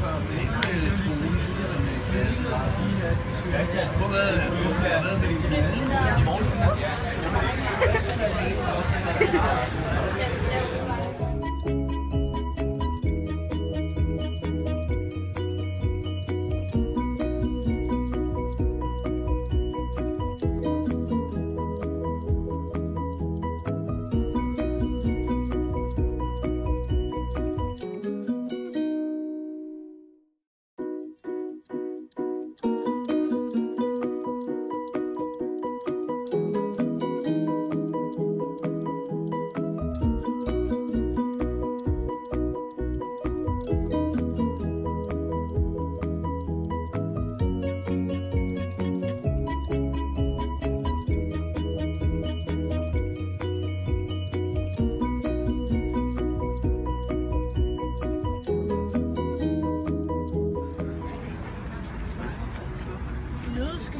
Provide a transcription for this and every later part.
før, det er ikke skolen. Hvor hvad i morgen?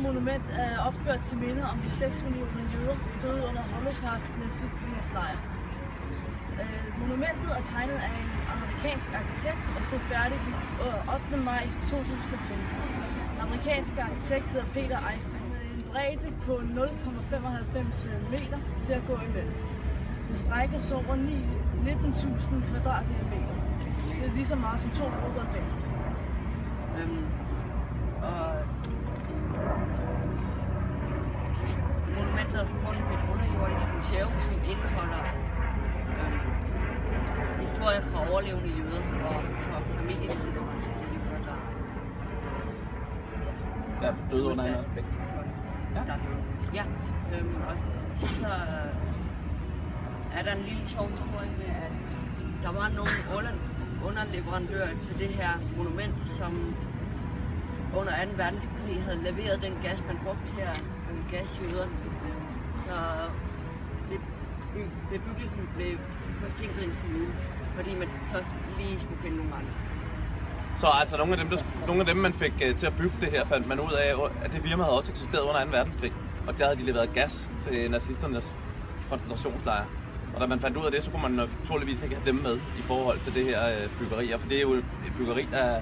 Monument er opført til minde om de 6 millioner jøder, der døde under Holocaust nazisternes lejr. Monumentet er tegnet af en amerikansk arkitekt og stod færdigt den 8. maj 2015. Den amerikanske arkitekt hedder Peter Eisner med en bredde på 0,95 meter til at gå imellem. Det strækkes over 19.000 kvadratmeter. Det er lige så meget som 2 fodboldbaner. Monumentet er forbundet med et underjordisk museum, som indeholder historier fra overlevende jøder og fra familien til de jøder, der er døde under en aspekt. Ja, og så er der en lille sjov historie med, at der var nogle underleverandører til det her monument, som under 2. verdenskrig havde leveret den gas, man brugte til at gas jøderne. Så bebyggelsen blev forsinket en smule, fordi man så lige skulle finde nogle andre. Så altså nogle af dem, man fik til at bygge det her, fandt man ud af, at det firma havde også eksisteret under 2. verdenskrig. Og der havde de leveret gas til nazisternes koncentrationslejre. Og da man fandt ud af det, så kunne man naturligvis ikke have dem med i forhold til det her byggeri. For det er jo et byggeri, der er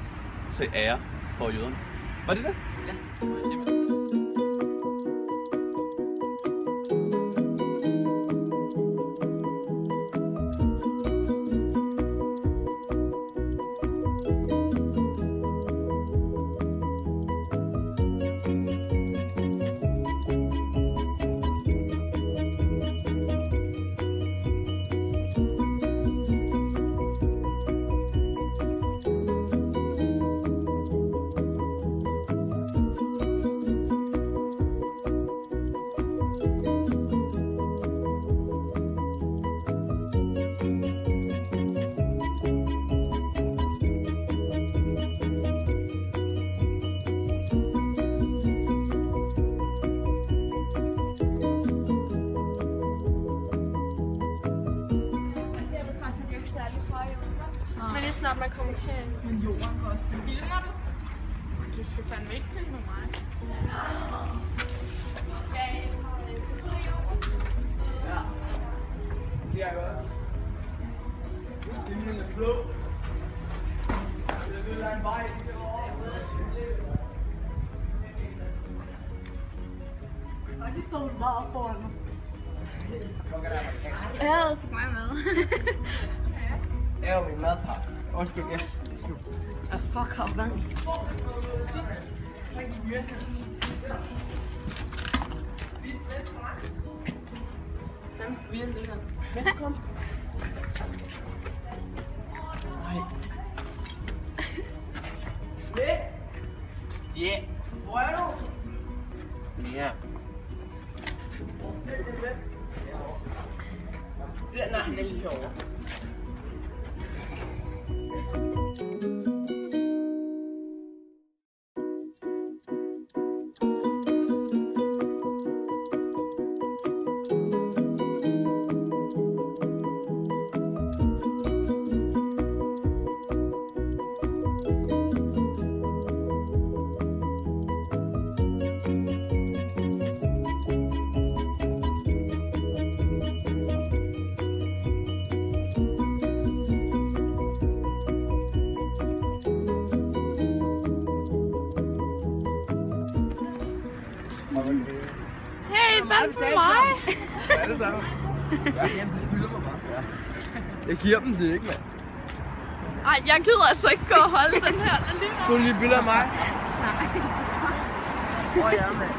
til ære for jøderne. Var det det? Ja. Men det er snart, man kommer hen. Men jorden koster. Filmer du? Du skal fandme ikke til med mig. Ja. Det er godt. Det er blå. Det er en vej. Og de står meget foran mig. Jeg havde fået mig med. Det er jo min madpakke. Undskyld, jeg fuck off, man. Velkommen. Nej. Svend? Ja. Hvor er du? Ja. Den er han lige over. den for mig? Ja, det samme. Jamen, det skylder mig bare. Ja. Jeg giver dem det ikke, mand. Ej, jeg gider altså ikke gå og holde den her. Tog du lige billeder af mig? Nej. Åh, ja, mand.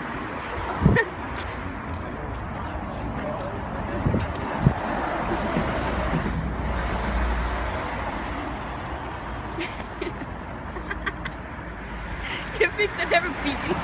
Jeg fik den her med bilen.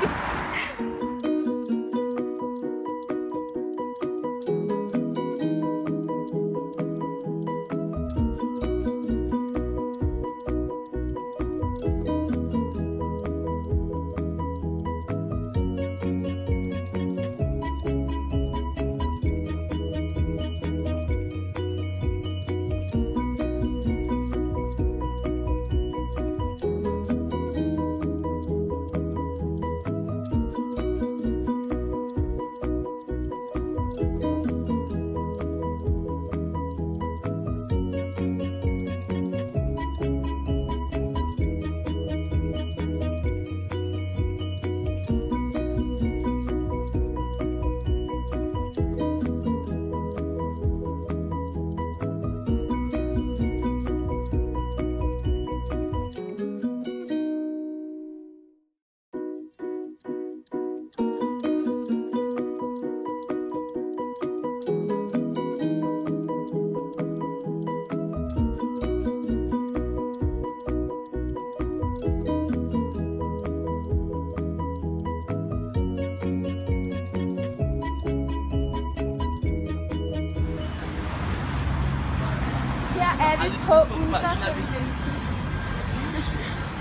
Er det 2 uger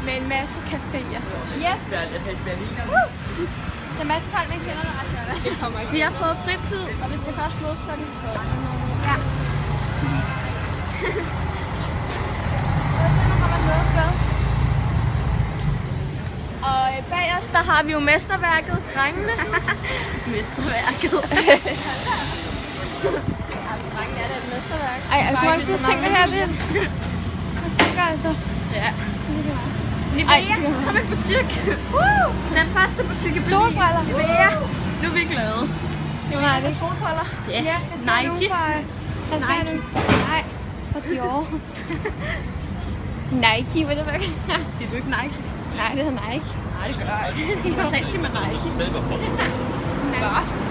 med en masse caféer. Yes! Der er en masse folk, man kender der. Vi har fået fritid, og vi skal først mødes kl. 12. Ja. Og bag os, der har vi jo mesterværket, drengene. Mesterværket. Drengene er det et mesterværk. Ej, jeg kunne også tænke mig her ved. Jeg tænker altså. Ja. Nivea, kom i butik. Den første butik i byen. Solbriller. Nivea. Nu er vi glade. Skal vi have solbriller? Ja. Nike. Nike. Nej, for Dior. Nike, hvad det var? Siger du ikke Nike? Nej, det hedder Nike. Nej, det gør jeg ikke. I USA siger man Nike. Hvad?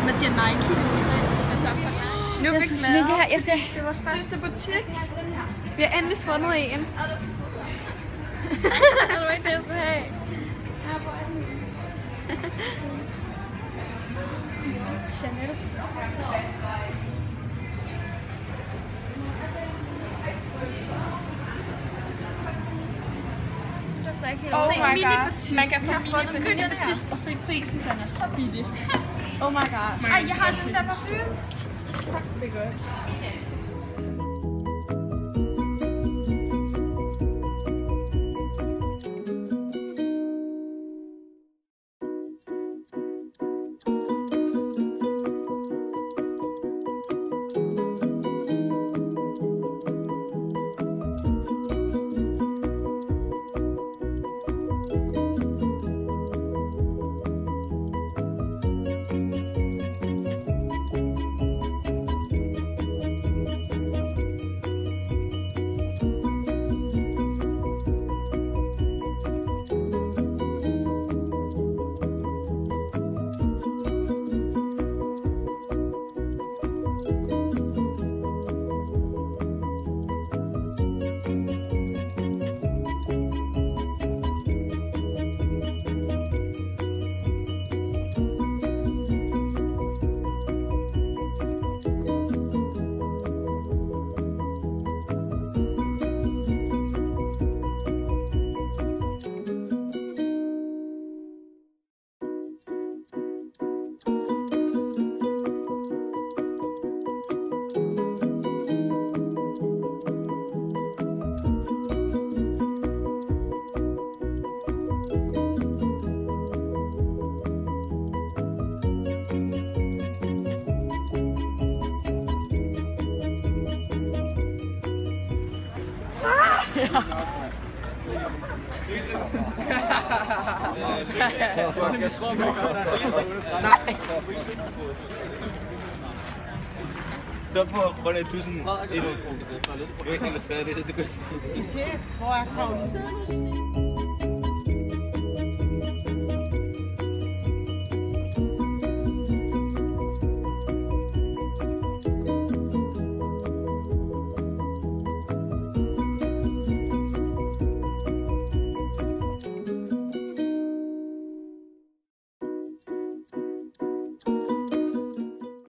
Man siger Nike. Nu er vi glade. Det er vores første butik. Vi har endelig fundet en. Det var ikke det, jeg skulle have. Chanel. Oh my god. Man kan få den til sidst og se prisen. Den er så billig. Oh my god. Ej, jeg har den der parfume. Fuck, det er godt. Ja. Så på grund af 1000 endnu. Jeg kan ikke illustrere det, så det går. Hvor er Karoline?